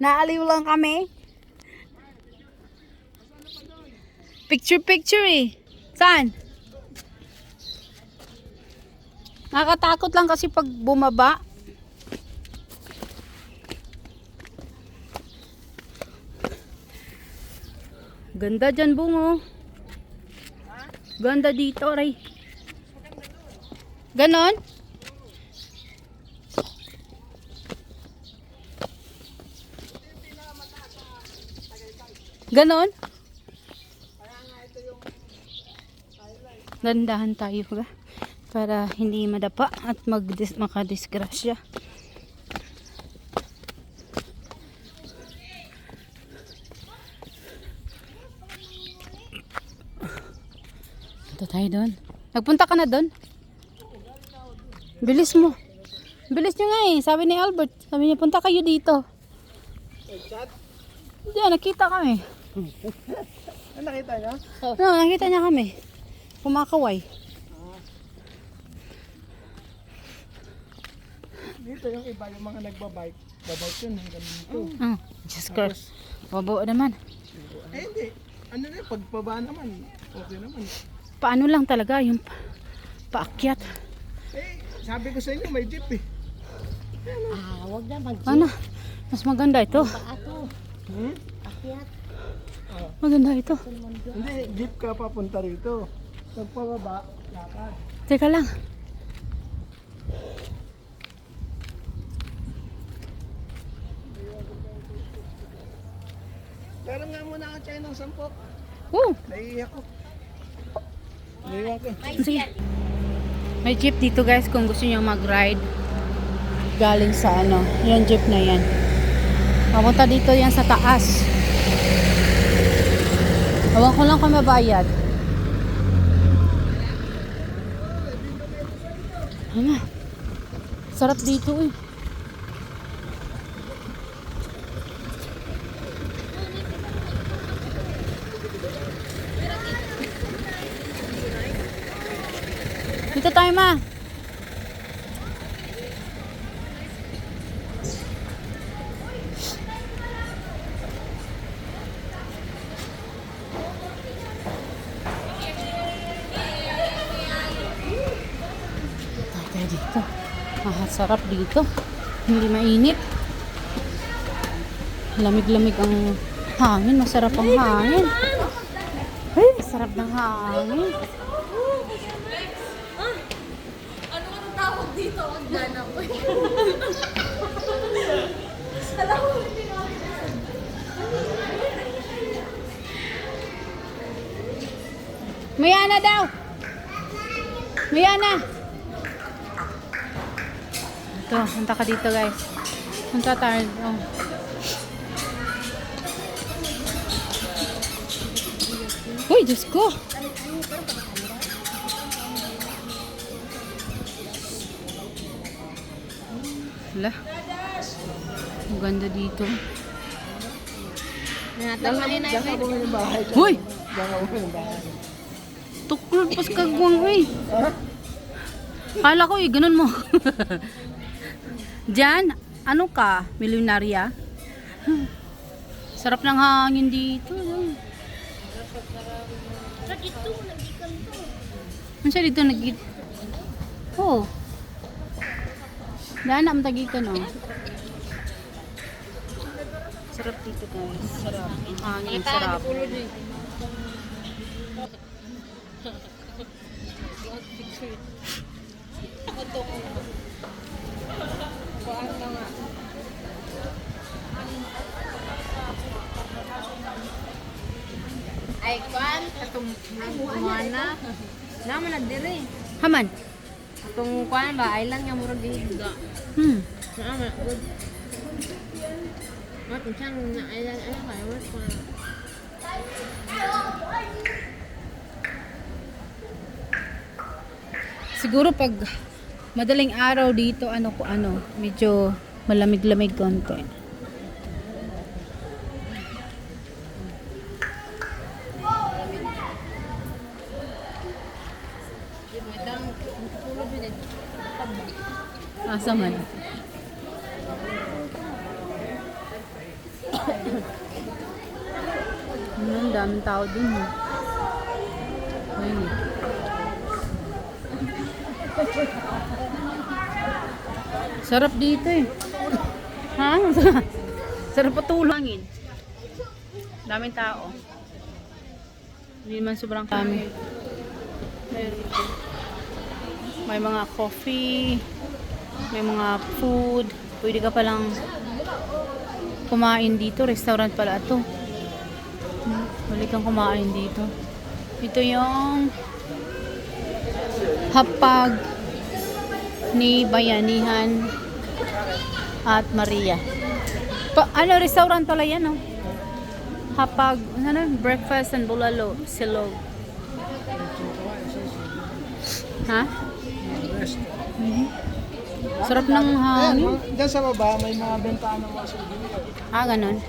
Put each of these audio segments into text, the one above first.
Naaliw lang kami. Picture eh. Saan? Nakakatakot lang kasi pag bumaba. Ganda dyan, bungo. Ganda dito, Ray. Ganon? Ganon? Dandahan tayo ba? Para hindi madapa at makadisgrasya. Punta tayo doon. Nagpunta ka na doon? Bilis mo. Bilis nyo nga eh. Sabi ni Albert. Sabi niya, punta kayo dito. Diyan, nakita kami. Nakita niya? No, nakita niya kami. Kumakaway. Dito yung iba, yung mga nagbabike. Babike yun hanggang dito. Diyos ko. Babo naman. Hindi. Ano na, pagpaba naman. Okay naman. Paano lang talaga yung paakyat. Sabi ko sa inyo, may jeep eh. Wag na mag-jeep. Ano? Mas maganda ito. Paato. Akyat. Maganda ito. Hindi, jeep ka papunta rito. Pagpababa, lakad. Teka lang. Pero nga muna ako tayo ng 10. Oh, Naiiyak ko. Naiiyak ko. sige. May jeep dito guys kung gusto niyo mag-ride. Galing sa ano, yung jeep na yan. Papunta dito yan sa taas. Awan ko lang kung mabayad. Ano? Sarap dito eh. Dito tayo ma. Tayo dito. Sarap dito. Hindi mainit. Lamig-lamig ang hangin. Masarap ang hangin. Ay, sarap ng hangin. Mayana daw. Mayana. Ito, punta ka dito guys. Punta tayo. Oh. Uy, Diyos ko. Hala. Ang ganda dito. Diyan ka bumili ng bahay. Uy! Diyan ka bumili ng bahay. Tuklod pas kagwang uy. Kala ko ganun mo. Diyan, ano ka? Milyonarya? Sarap ng hangin dito. Ano siya dito nagit? Oh. Daan na tagito no. Sarap dito guys. Sarap. Ang hangin, sarap. Ay, kwan. Katong kumana. Naman na dire. Haman. Katong kwan ba? Ay lang yung murag dihiga. Naman. Good. Kung saan na ay lang. Ano ba? Siguro pag madaling araw dito, medyo malamig-lamig konti. Asa man? Ang daming tao dun. Ayun. Sarap dito eh. Ha? Sarap patulangin. Daming tao. Hindi man sobrang kami. May mga coffee, may mga food. Pwede ka palang kumain dito. Restaurant pala ito. Balik kang kumain dito. Ito yung hapag ni Bayanihan at Maria. Ano, restaurant pala yan, no? Hapag, ano, breakfast and bulalo, silog. Ha? Sarap ng hangin. Diyan sa baba, may mga bentahan ng mga souvenir. Ah, ganun.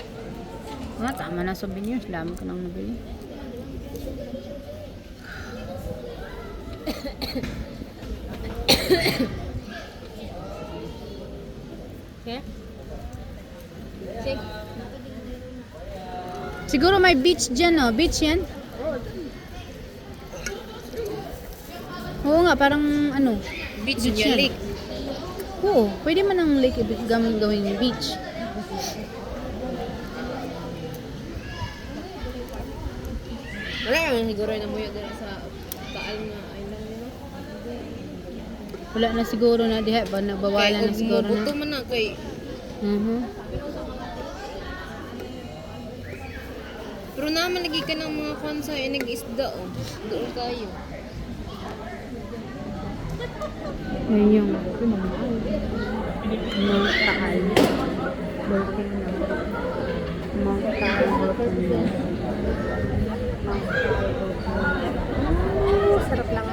Nga, tama na souvenirs. Dami ko nang nabili. Okay? Sige. Siguro may beach dyan, no? Beach yan? Oo nga, parang ano. Beach Beach yung yan. lake. Oo, pwede man ang lake gawing beach. Wala naman siguro na muyo dito sa Taal na island nila. Wala na siguro na diha ba nabawalan na siguro Buto na. man na kay pero naman lagi ka ng mga konsa nag-isda oh. Doon kayo. Ayun yung Mount Taal. Volcano. Mount Taal Volcano. Sarap lang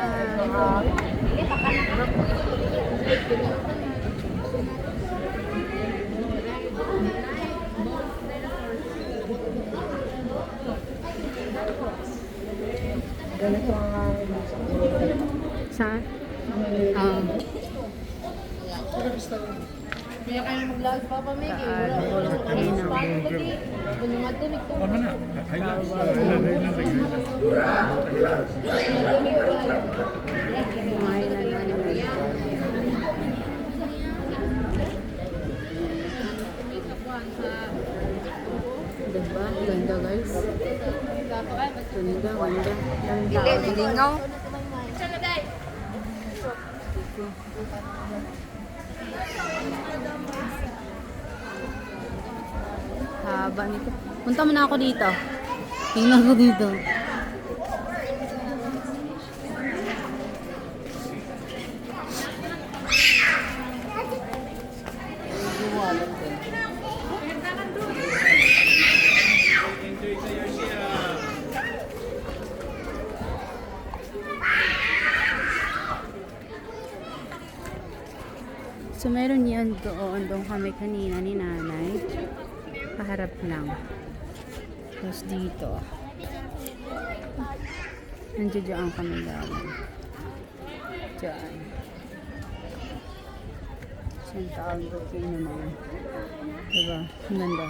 Ganito ang Saan? Kaya kayo mag-vlog Papa Miki. Taal Volcano. Kung madamig ko. Kumain na naman. Diba? Ganda guys. Ganda, ganda. Daming tao. Lingaw. Haba nito. Punta muna ako dito. Tingnan ko dito. So meron yan doon kami kanina ni nanay. Kaharap lang. Tapos dito. Nandiyan kami galing. Diyan. Saan taon ko naman. Diba? Ang ganda.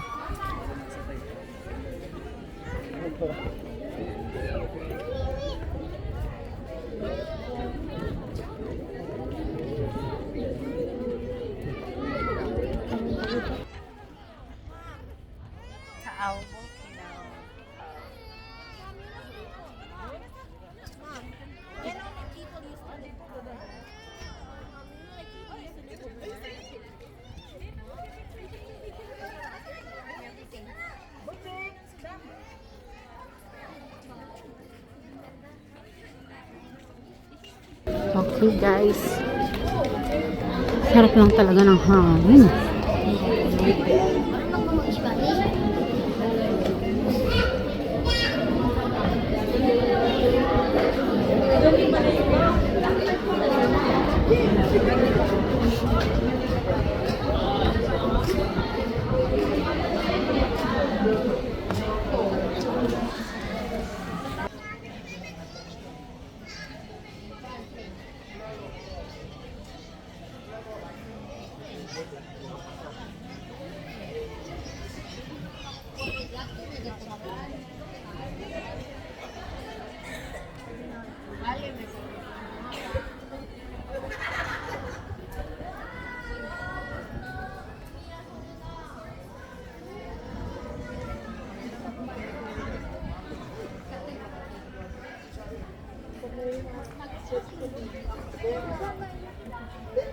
Taal Volcano. Okay guys. Sarap lang talaga ng hangin.